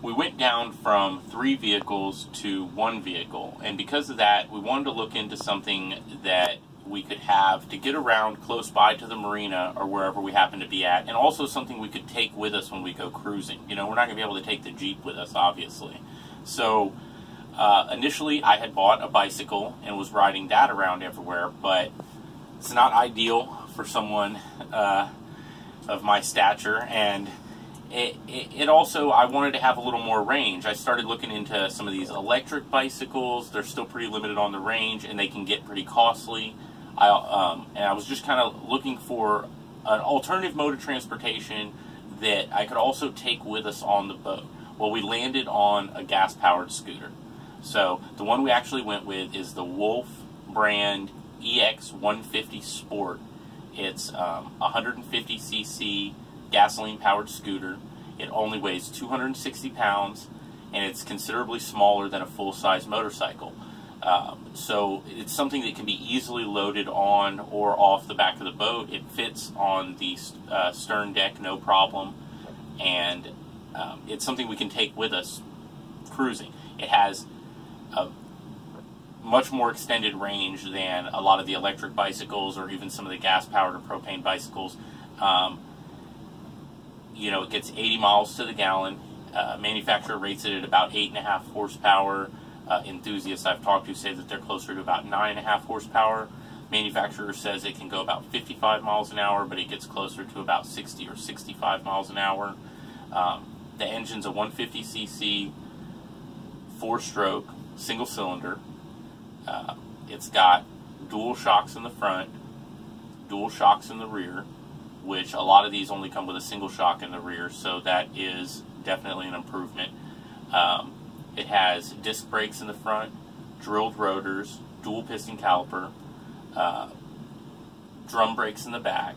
we went down from 3 vehicles to 1 vehicle, and because of that, we wanted to look into something that we could have to get around close by to the marina or wherever we happen to be at, and also something we could take with us when we go cruising. You know, we're not going to be able to take the Jeep with us, obviously. So initially I had bought a bicycle and was riding that around everywhere, but it's not ideal for someone of my stature, and it also, I wanted to have a little more range. I started looking into some of these electric bicycles. They're still pretty limited on the range, and they can get pretty costly. And I was just kind of looking for an alternative mode of transportation that I could also take with us on the boat. Well, we landed on a gas-powered scooter. So the one we actually went with is the Wolf brand EX150 Sport. It's 150cc gasoline-powered scooter. It only weighs 260 pounds, and it's considerably smaller than a full-size motorcycle. So it's something that can be easily loaded on or off the back of the boat. It fits on the stern deck, no problem, and it's something we can take with us cruising. It has a much more extended range than a lot of the electric bicycles or even some of the gas-powered or propane bicycles. You know, it gets 80 miles to the gallon. Manufacturer rates it at about 8.5 horsepower. Enthusiasts I've talked to say that they're closer to about 9.5 horsepower. Manufacturer says it can go about 55 miles an hour, but it gets closer to about 60 or 65 miles an hour. The engine's a 150cc, 4-stroke, single cylinder. It's got dual shocks in the front, dual shocks in the rear, which a lot of these only come with a single shock in the rear, so that is definitely an improvement. It has disc brakes in the front, drilled rotors, dual piston caliper, drum brakes in the back.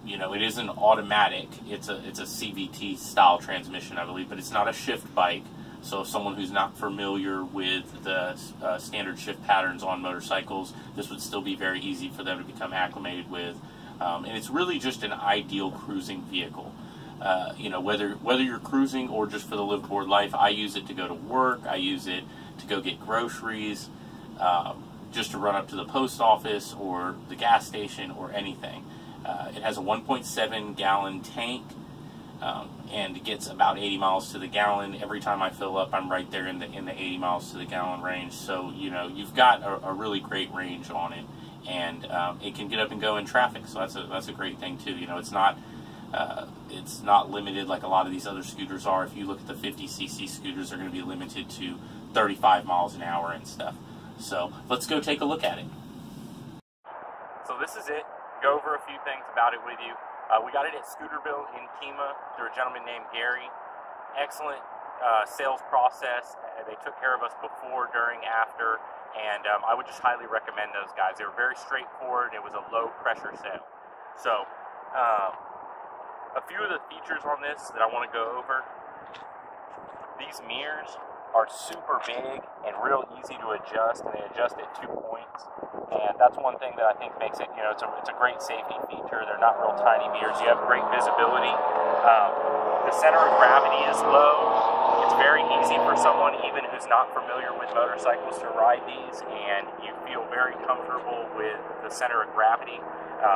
You know, it isn't automatic. It's a CVT style transmission, I believe, but it's not a shift bike. So if someone who's not familiar with the standard shift patterns on motorcycles, this would still be very easy for them to become acclimated with. And it's really just an ideal cruising vehicle. You know, whether you're cruising or just for the liveaboard life, I use it to go to work. I use it to go get groceries, just to run up to the post office or the gas station or anything. It has a 1.7 gallon tank, and it gets about 80 miles to the gallon. Every time I fill up, I'm right there in the 80 miles to the gallon range. So, you know, you've got a really great range on it, and it can get up and go in traffic. So that's a great thing too. You know, it's not limited like a lot of these other scooters are. If you look at the 50cc scooters, they're going to be limited to 35 miles an hour and stuff. So let's go take a look at it. So this is it. Go over a few things about it with you. We got it at Scooterville in Kemah through a gentleman named Gary. Excellent sales process. They took care of us before, during, after, and I would just highly recommend those guys. They were very straightforward. It was a low pressure sale. So a few of the features on this that I want to go over. These mirrors are super big and real easy to adjust, and they adjust at 2 points, and that's one thing that I think makes it, you know, it's a great safety feature. They're not real tiny mirrors. You have great visibility. The center of gravity is low. It's very easy for someone even who's not familiar with motorcycles to ride these, and you feel very comfortable with the center of gravity.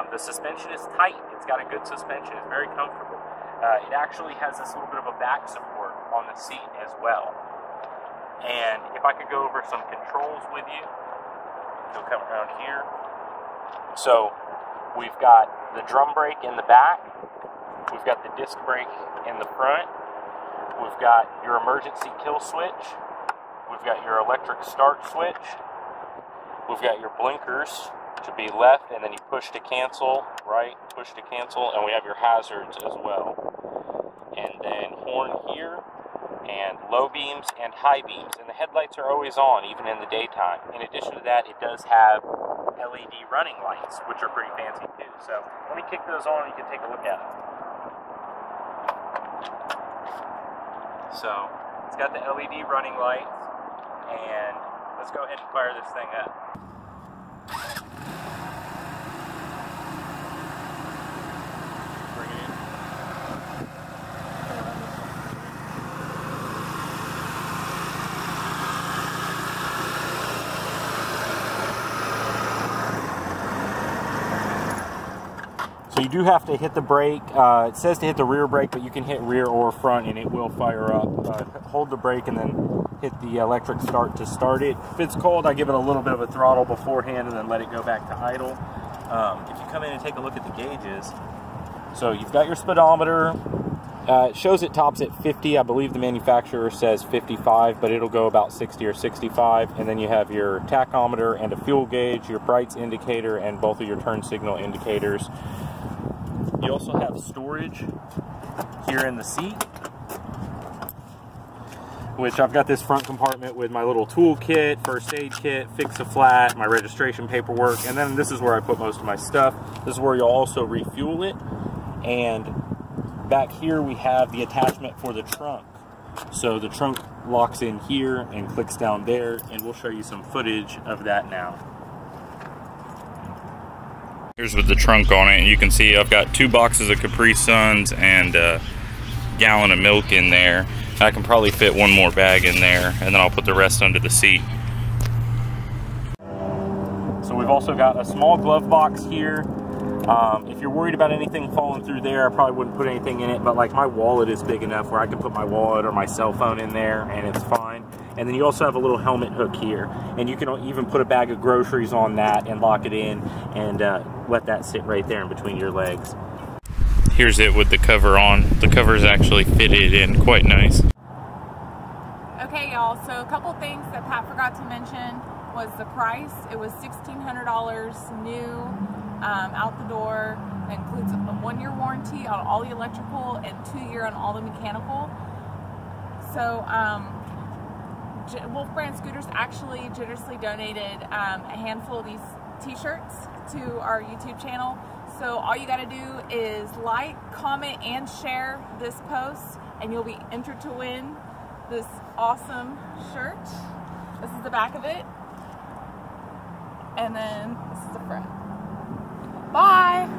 The suspension is tight. It's got a good suspension. It's very comfortable. It actually has this little bit of a back support on the seat as well. And if I could go over some controls with you, you'll come around here. So we've got the drum brake in the back. We've got the disc brake in the front. We've got your emergency kill switch. We've got your electric start switch. We've got your blinkers to be left, and then you push to cancel, right, push to cancel, and we have your hazards as well. And then horn here, and low beams and high beams, and the headlights are always on, even in the daytime. In addition to that, it does have LED running lights, which are pretty fancy too. So let me kick those on and you can take a look at them. So it's got the LED running lights, and let's go ahead and fire this thing up. Bring it in. you do have to hit the brake. It says to hit the rear brake, but you can hit rear or front and it will fire up. Hold the brake and then hit the electric start to start it. If it's cold, I give it a little bit of a throttle beforehand and then let it go back to idle. If you come in and take a look at the gauges, so you've got your speedometer. It shows it tops at 50. I believe the manufacturer says 55, but it'll go about 60 or 65. And then you have your tachometer and a fuel gauge, your brights indicator, and both of your turn signal indicators. You also have storage here in the seat, which I've got this front compartment with my little tool kit, first aid kit, fix-a-flat, my registration paperwork, and then this is where I put most of my stuff. This is where you'll also refuel it. And back here we have the attachment for the trunk. So the trunk locks in here and clicks down there, and we'll show you some footage of that now. Here's with the trunk on it, and you can see I've got 2 boxes of Capri Suns and a gallon of milk in there. I can probably fit 1 more bag in there, and then I'll put the rest under the seat. So we've also got a small glove box here. If you're worried about anything falling through there, I probably wouldn't put anything in it, but like my wallet is big enough where I can put my wallet or my cell phone in there and it's fine. And then you also have a little helmet hook here, and you can even put a bag of groceries on that and lock it in and let that sit right there in between your legs. Here's it with the cover on. The cover is actually fitted in quite nice. Okay, y'all, so a couple things that Pat forgot to mention was the price. It was $1,600 new. Out the door. That includes a 1-year warranty on all the electrical and 2-year on all the mechanical. So Wolf Brand Scooters actually generously donated a handful of these t-shirts to our YouTube channel. So all you got to do is like, comment, and share this post, and you'll be entered to win this awesome shirt. This is the back of it, and then this is the front. Bye!